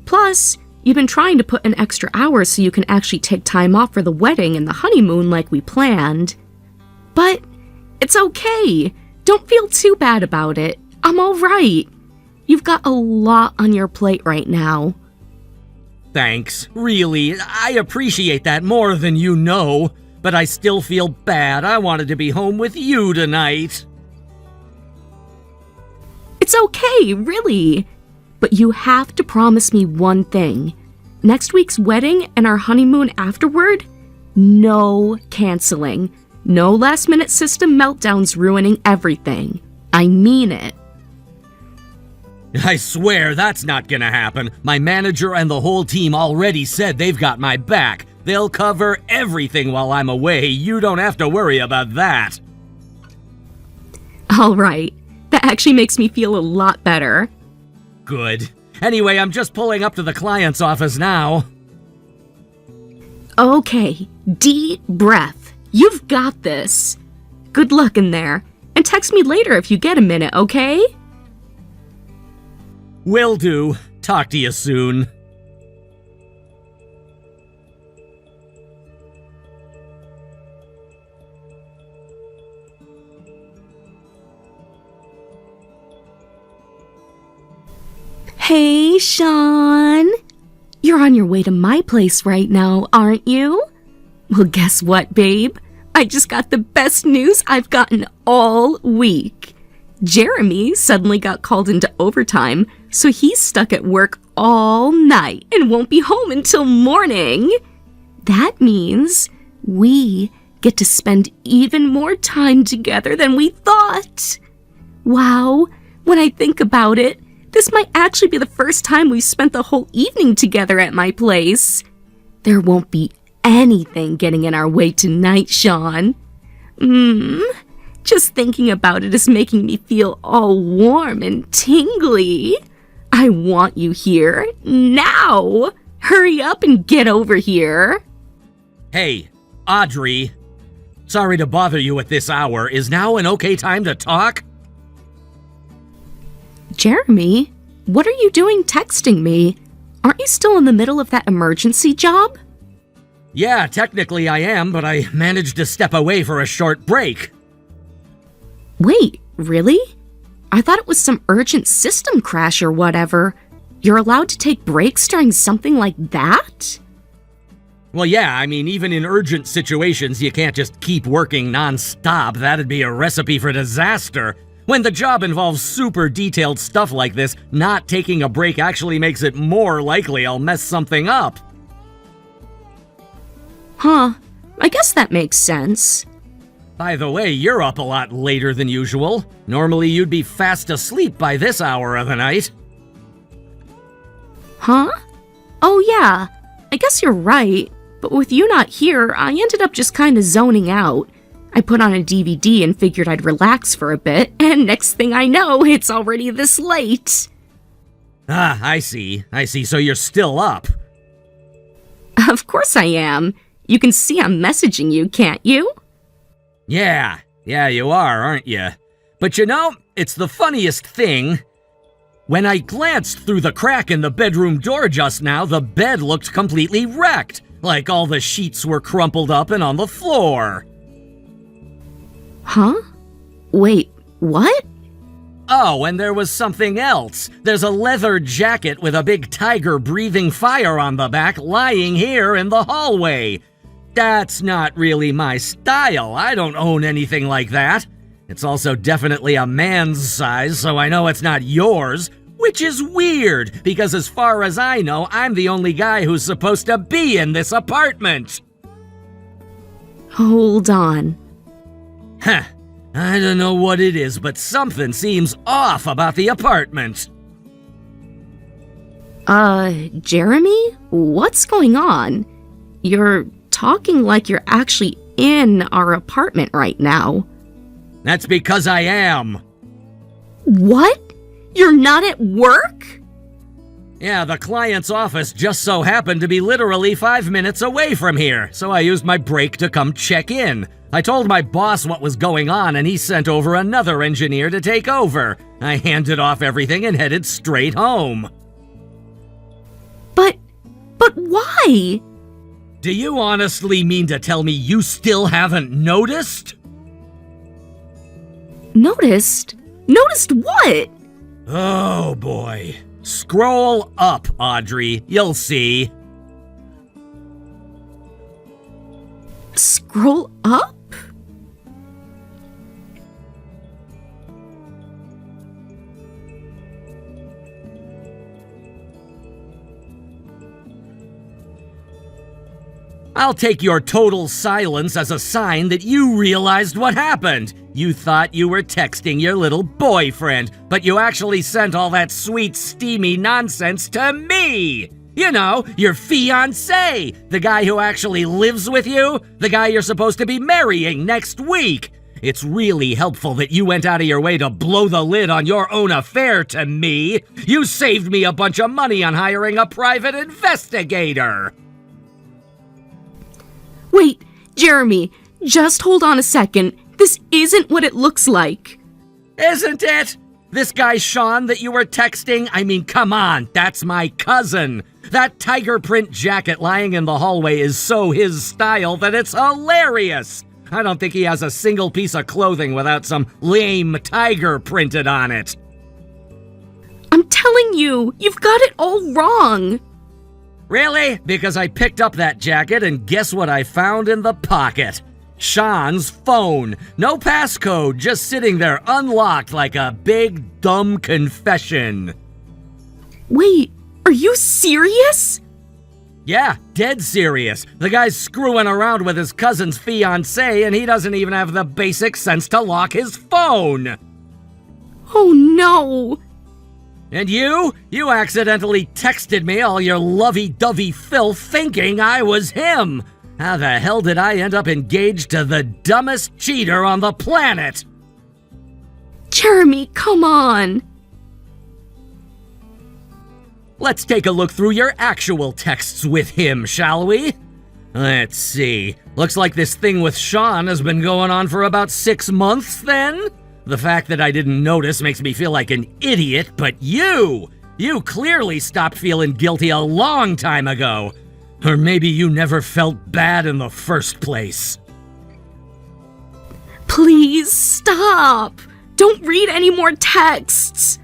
S1: Plus, you've been trying to put in extra hours so you can actually take time off for the wedding and the honeymoon like we planned. But it's okay. Don't feel too bad about it. I'm all right. You've got a lot on your plate right now.
S2: Thanks. Really, I appreciate that more than you know. But I still feel bad. I wanted to be home with you tonight.
S1: It's okay, really. But you have to promise me one thing. Next week's wedding and our honeymoon afterward, no canceling. No last-minute system meltdowns ruining everything. I mean it.
S2: I swear that's not gonna happen. My manager and the whole team already said they've got my back. They'll cover everything while I'm away. You don't have to worry about that.
S1: All right. That actually makes me feel a lot better.
S2: Good. Anyway, I'm just pulling up to the client's office now.
S1: Okay, deep breath. You've got this. Good luck in there. And text me later if you get a minute, okay?
S2: Will do. Talk to you soon.
S1: Hey, Sean. You're on your way to my place right now, aren't you? Well, guess what, babe? I just got the best news I've gotten all week. Jeremy suddenly got called into overtime, so he's stuck at work all night and won't be home until morning. That means we get to spend even more time together than we thought. Wow, when I think about it, this might actually be the first time we've spent the whole evening together at my place. There won't be anything getting in our way tonight, Sean. Just thinking about it is making me feel all warm and tingly. I want you here now. Hurry up and get over here.
S2: Hey, Audrey. Sorry to bother you at this hour. Is now an okay time to talk?
S1: Jeremy, what are you doing texting me? Aren't you still in the middle of that emergency job?
S2: Yeah, technically I am, but I managed to step away for a short break.
S1: Wait, really? I thought it was some urgent system crash or whatever. You're allowed to take breaks during something like that?
S2: Well, yeah, I mean, even in urgent situations, you can't just keep working non-stop. That'd be a recipe for disaster. When the job involves super detailed stuff like this, not taking a break actually makes it more likely I'll mess something up.
S1: Huh, I guess that makes sense.
S2: By the way, you're up a lot later than usual. Normally you'd be fast asleep by this hour of the night.
S1: Huh? Oh yeah, I guess you're right. But with you not here, I ended up just kinda zoning out. I put on a DVD and figured I'd relax for a bit, and next thing I know, it's already this late.
S2: Ah, I see. So you're still up.
S1: Of course I am. You can see I'm messaging you, can't you?
S2: Yeah, you are, aren't you? But you know, it's the funniest thing. When I glanced through the crack in the bedroom door just now, the bed looked completely wrecked, like all the sheets were crumpled up and on the floor.
S1: Huh? Wait, what?
S2: Oh, and there was something else. There's a leather jacket with a big tiger breathing fire on the back lying here in the hallway. That's not really my style. I don't own anything like that. It's also definitely a man's size, so I know it's not yours, which is weird, because as far as I know, I'm the only guy who's supposed to be in this apartment.
S1: Hold on.
S2: Huh. I don't know what it is, but something seems off about the apartment.
S1: Jeremy? What's going on? You're talking like you're actually in our apartment right now.
S2: That's because I am.
S1: What? You're not at work?
S2: Yeah, the client's office just so happened to be literally 5 minutes away from here, so I used my break to come check in. I told my boss what was going on, and he sent over another engineer to take over. I handed off everything and headed straight home.
S1: But why?
S2: Do you honestly mean to tell me you still haven't noticed?
S1: Noticed? Noticed what?
S2: Oh boy. Scroll up, Audrey. You'll see.
S1: Scroll up?
S2: I'll take your total silence as a sign that you realized what happened. You thought you were texting your little boyfriend, but you actually sent all that sweet, steamy nonsense to me! You know, your fiancé, the guy who actually lives with you, the guy you're supposed to be marrying next week. It's really helpful that you went out of your way to blow the lid on your own affair to me. You saved me a bunch of money on hiring a private investigator.
S1: Wait, Jeremy, just hold on a second. This isn't what it looks like.
S2: Isn't it? This guy Sean that you were texting, I mean, come on, that's my cousin. That tiger print jacket lying in the hallway is so his style that it's hilarious. I don't think he has a single piece of clothing without some lame tiger printed on it.
S1: I'm telling you, you've got it all wrong.
S2: Really? Because I picked up that jacket and guess what I found in the pocket? Sean's phone. No passcode, just sitting there unlocked like a big dumb confession.
S1: Wait, are you serious?
S2: Yeah, dead serious. The guy's screwing around with his cousin's fiancée and he doesn't even have the basic sense to lock his phone.
S1: Oh no.
S2: And you accidentally texted me all your lovey-dovey filth thinking I was him. How the hell did I end up engaged to the dumbest cheater on the planet?
S1: Jeremy, come on.
S2: Let's take a look through your actual texts with him, shall we? Let's see. Looks like this thing with Sean has been going on for about 6 months then? The fact that I didn't notice makes me feel like an idiot, but you clearly stopped feeling guilty a long time ago. Or maybe you never felt bad in the first place.
S1: Please stop! Don't read any more texts!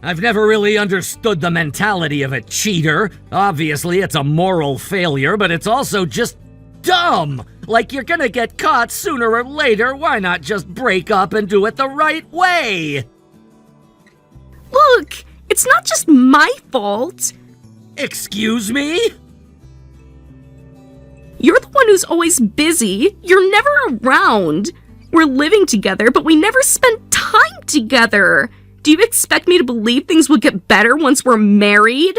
S2: I've never really understood the mentality of a cheater. Obviously, it's a moral failure, but it's also just dumb. Like you're gonna get caught sooner or later, why not just break up and do it the right way?
S1: Look, it's not just my fault.
S2: Excuse me?
S1: You're the one who's always busy. You're never around. We're living together, but we never spend time together. Do you expect me to believe things will get better once we're married?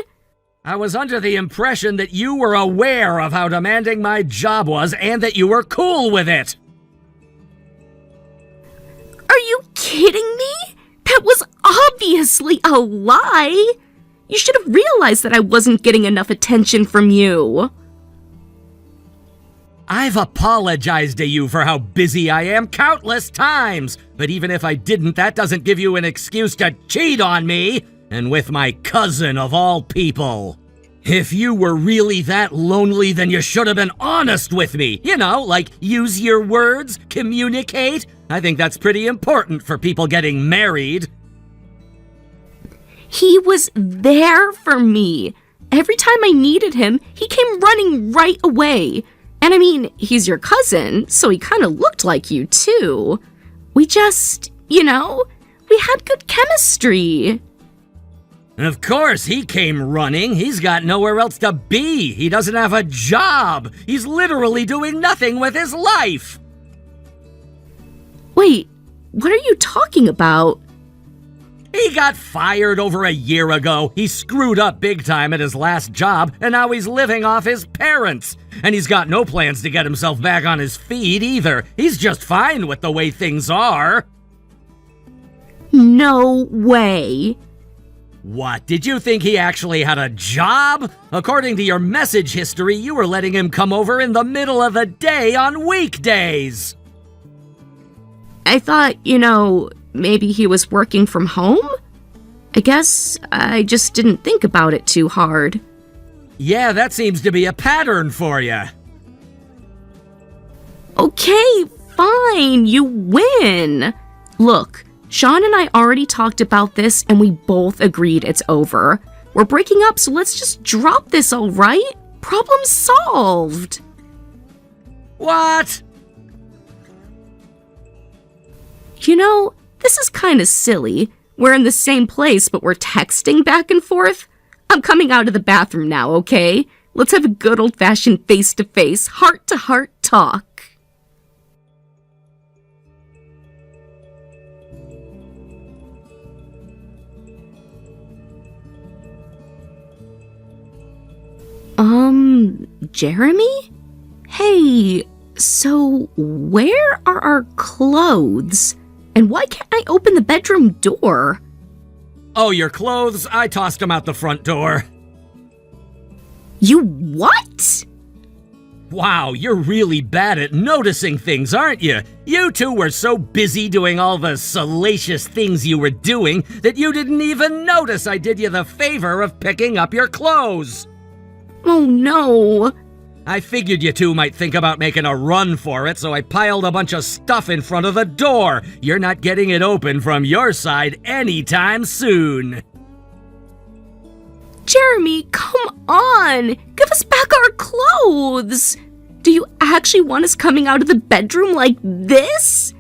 S2: I was under the impression that you were aware of how demanding my job was and that you were cool with it.
S1: Are you kidding me? That was obviously a lie. You should have realized that I wasn't getting enough attention from you.
S2: I've apologized to you for how busy I am countless times, but even if I didn't, that doesn't give you an excuse to cheat on me, and with my cousin of all people. If you were really that lonely, then you should have been honest with me. You know, like use your words, communicate. I think that's pretty important for people getting married.
S1: He was there for me. Every time I needed him, he came running right away. And I mean, he's your cousin, so he kind of looked like you too. We just, we had good chemistry.
S2: Of course, he came running. He's got nowhere else to be. He doesn't have a job. He's literally doing nothing with his life.
S1: Wait, what are you talking about?
S2: He got fired over a year ago. He screwed up big time at his last job, and now he's living off his parents. And he's got no plans to get himself back on his feet either. He's just fine with the way things are.
S1: No way.
S2: What, did you think he actually had a job? According to your message history, you were letting him come over in the middle of the day on weekdays.
S1: I thought, maybe he was working from home? I guess I just didn't think about it too hard.
S2: Yeah, that seems to be a pattern for you.
S1: Okay, fine, you win. Look, Sean and I already talked about this and we both agreed it's over. We're breaking up, so let's just drop this, all right? Problem solved.
S2: What?
S1: This is kind of silly. We're in the same place, but we're texting back and forth. I'm coming out of the bathroom now, okay? Let's have a good old-fashioned face-to-face, heart-to-heart talk. Jeremy? Hey, so where are our clothes? And why can't I open the bedroom door?
S2: Oh, your clothes? I tossed them out the front door.
S1: You what?
S2: Wow, you're really bad at noticing things, aren't you? You two were so busy doing all the salacious things you were doing that you didn't even notice I did you the favor of picking up your clothes.
S1: Oh no.
S2: I figured you two might think about making a run for it, so I piled a bunch of stuff in front of the door. You're not getting it open from your side anytime soon.
S1: Jeremy, come on! Give us back our clothes! Do you actually want us coming out of the bedroom like this?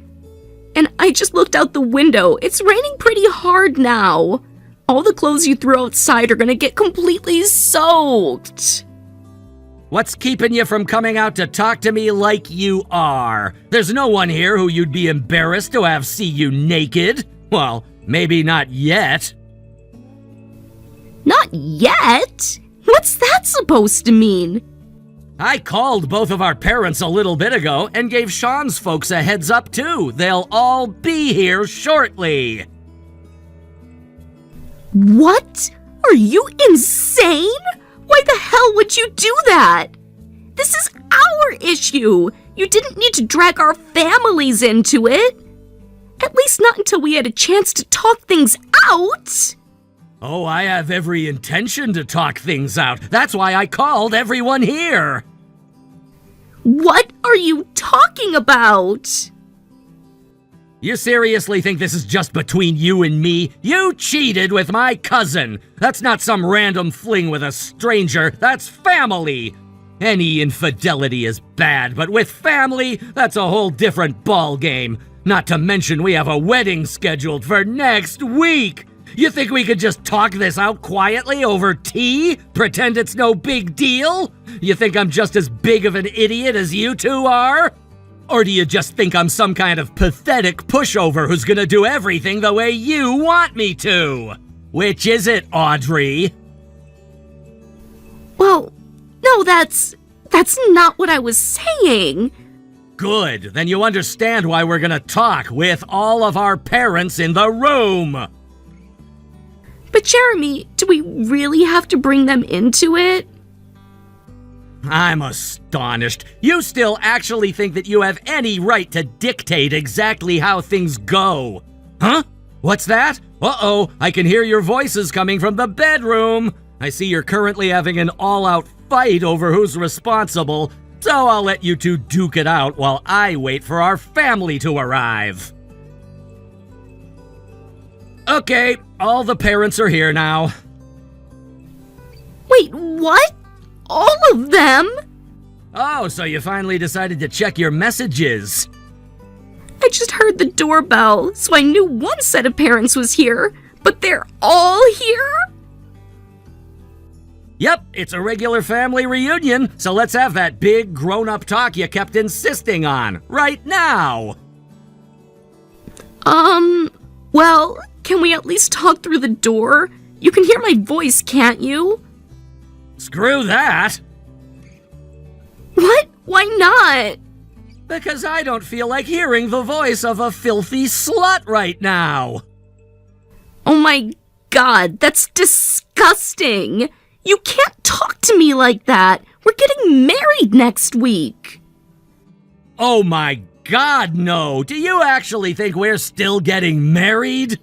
S1: And I just looked out the window. It's raining pretty hard now. All the clothes you threw outside are gonna get completely soaked.
S2: What's keeping you from coming out to talk to me like you are? There's no one here who you'd be embarrassed to have see you naked. Well, maybe not yet.
S1: Not yet? What's that supposed to mean?
S2: I called both of our parents a little bit ago and gave Sean's folks a heads up too. They'll all be here shortly.
S1: What? Are you insane? Why the hell would you do that? This is our issue. You didn't need to drag our families into it. At least not until we had a chance to talk things out.
S2: Oh, I have every intention to talk things out. That's why I called everyone here.
S1: What are you talking about?
S2: You seriously think this is just between you and me? You cheated with my cousin. That's not some random fling with a stranger. That's family. Any infidelity is bad, but with family, that's a whole different ball game. Not to mention we have a wedding scheduled for next week. You think we could just talk this out quietly over tea? Pretend it's no big deal? You think I'm just as big of an idiot as you two are? Or do you just think I'm some kind of pathetic pushover who's gonna do everything the way you want me to? Which is it, Audrey?
S1: Well, no, that's not what I was saying.
S2: Good, then you understand why we're gonna talk with all of our parents in the room.
S1: But Jeremy, do we really have to bring them into it?
S2: I'm astonished. You still actually think that you have any right to dictate exactly how things go. Huh? What's that? Uh-oh, I can hear your voices coming from the bedroom. I see you're currently having an all-out fight over who's responsible, so I'll let you two duke it out while I wait for our family to arrive. Okay, all the parents are here now.
S1: Wait, what? All of them?
S2: Oh, so you finally decided to check your messages.
S1: I just heard the doorbell, so I knew one set of parents was here, but they're all here?
S2: Yep, it's a regular family reunion, so let's have that big grown-up talk you kept insisting on, right now.
S1: Well, can we at least talk through the door? You can hear my voice, can't you?
S2: Screw that!
S1: What? Why not?
S2: Because I don't feel like hearing the voice of a filthy slut right now.
S1: Oh my god, that's disgusting! You can't talk to me like that! We're getting married next week!
S2: Oh my god, no! Do you actually think we're still getting married?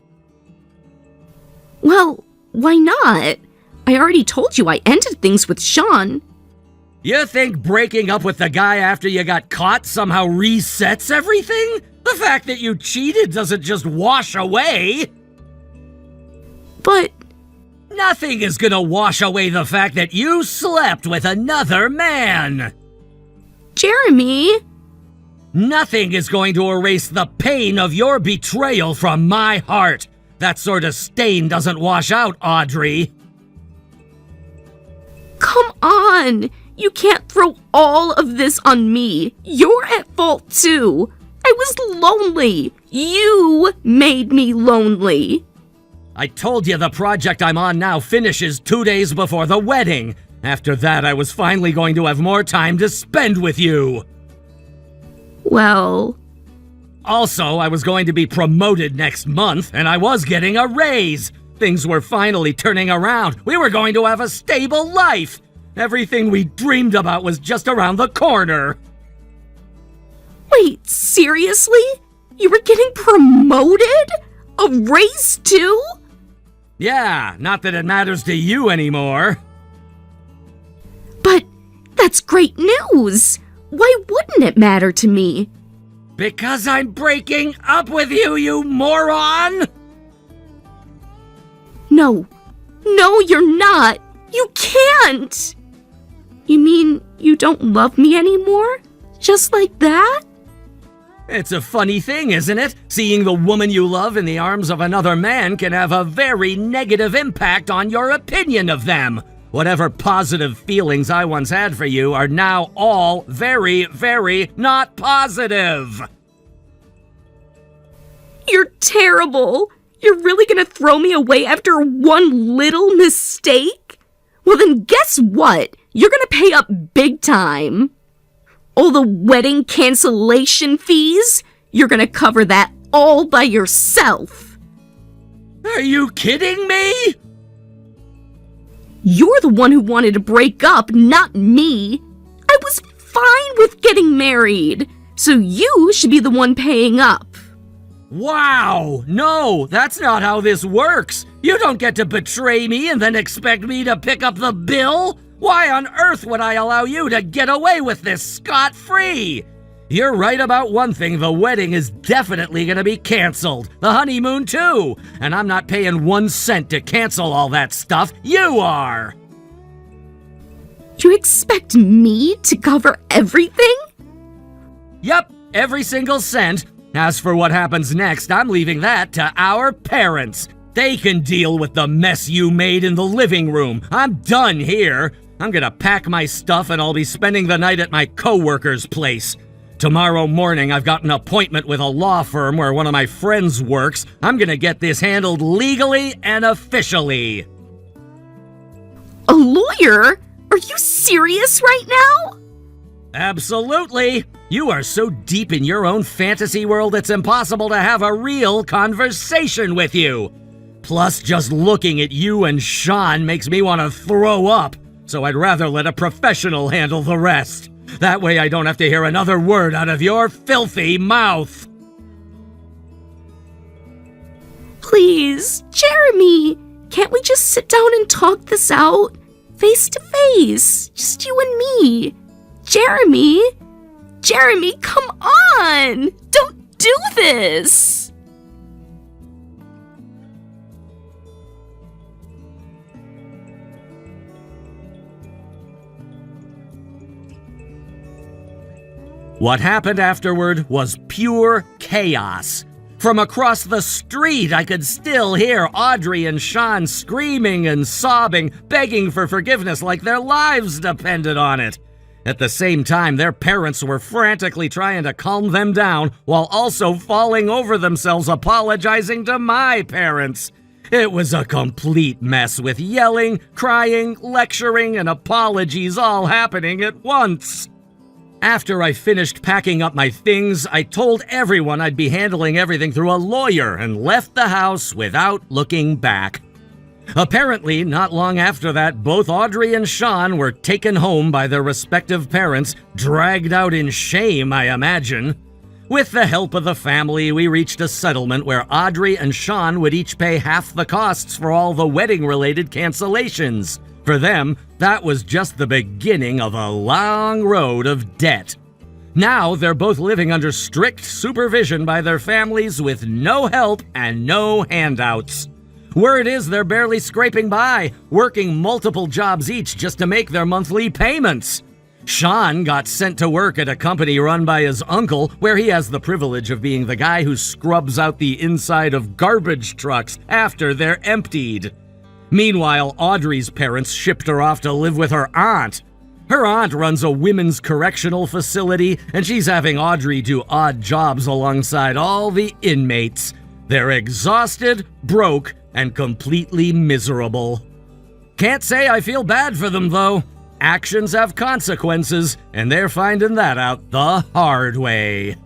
S1: Well, why not? I already told you I ended things with Sean.
S2: You think breaking up with the guy after you got caught somehow resets everything? The fact that you cheated doesn't just wash away.
S1: But
S2: Nothing is gonna wash away the fact that you slept with another man.
S1: Jeremy...
S2: Nothing is going to erase the pain of your betrayal from my heart. That sort of stain doesn't wash out, Audrey.
S1: Come on! You can't throw all of this on me. You're at fault too. I was lonely. You made me lonely.
S2: I told you the project I'm on now finishes 2 days before the wedding. After that, I was finally going to have more time to spend with you.
S1: Well...
S2: Also, I was going to be promoted next month, and I was getting a raise. Things were finally turning around. We were going to have a stable life. Everything we dreamed about was just around the corner.
S1: Wait, seriously? You were getting promoted? A raise too?
S2: Yeah, not that it matters to you anymore.
S1: But that's great news. Why wouldn't it matter to me?
S2: Because I'm breaking up with you, you moron!
S1: No. No, you're not. You can't. You mean you don't love me anymore? Just like that?
S2: It's a funny thing, isn't it? Seeing the woman you love in the arms of another man can have a very negative impact on your opinion of them. Whatever positive feelings I once had for you are now all very, very not positive.
S1: You're terrible. You're really gonna throw me away after one little mistake? Well then guess what? You're gonna pay up big time. All the wedding cancellation fees, you're gonna cover that all by yourself.
S2: Are you kidding me?
S1: You're the one who wanted to break up, not me. I was fine with getting married, so you should be the one paying up.
S2: Wow! No, that's not how this works! You don't get to betray me and then expect me to pick up the bill! Why on earth would I allow you to get away with this scot-free? You're right about one thing, the wedding is definitely gonna be canceled. The honeymoon too! And I'm not paying 1 cent to cancel all that stuff. You are!
S1: You expect me to cover everything?
S2: Yep, every single cent. As for what happens next, I'm leaving that to our parents. They can deal with the mess you made in the living room. I'm done here. I'm gonna pack my stuff and I'll be spending the night at my coworker's place. Tomorrow morning, I've got an appointment with a law firm where one of my friends works. I'm gonna get this handled legally and officially.
S1: A lawyer? Are you serious right now?
S2: Absolutely! You are so deep in your own fantasy world it's impossible to have a real conversation with you. Plus, just looking at you and Sean makes me want to throw up, so I'd rather let a professional handle the rest. That way I don't have to hear another word out of your filthy mouth.
S1: Please, Jeremy, can't we just sit down and talk this out? Face to face, just you and me. Jeremy, come on! Don't do this!
S2: What happened afterward was pure chaos. From across the street, I could still hear Audrey and Sean screaming and sobbing, begging for forgiveness like their lives depended on it. At the same time, their parents were frantically trying to calm them down while also falling over themselves apologizing to my parents. It was a complete mess with yelling, crying, lecturing, and apologies all happening at once. After I finished packing up my things, I told everyone I'd be handling everything through a lawyer and left the house without looking back. Apparently, not long after that, both Audrey and Sean were taken home by their respective parents, dragged out in shame, I imagine. With the help of the family, we reached a settlement where Audrey and Sean would each pay half the costs for all the wedding-related cancellations. For them, that was just the beginning of a long road of debt. Now they're both living under strict supervision by their families with no help and no handouts. Word is they're barely scraping by, working multiple jobs each just to make their monthly payments. Sean got sent to work at a company run by his uncle, where he has the privilege of being the guy who scrubs out the inside of garbage trucks after they're emptied. Meanwhile, Audrey's parents shipped her off to live with her aunt. Her aunt runs a women's correctional facility, and she's having Audrey do odd jobs alongside all the inmates. They're exhausted, broke, and completely miserable. Can't say I feel bad for them, though. Actions have consequences, and they're finding that out the hard way.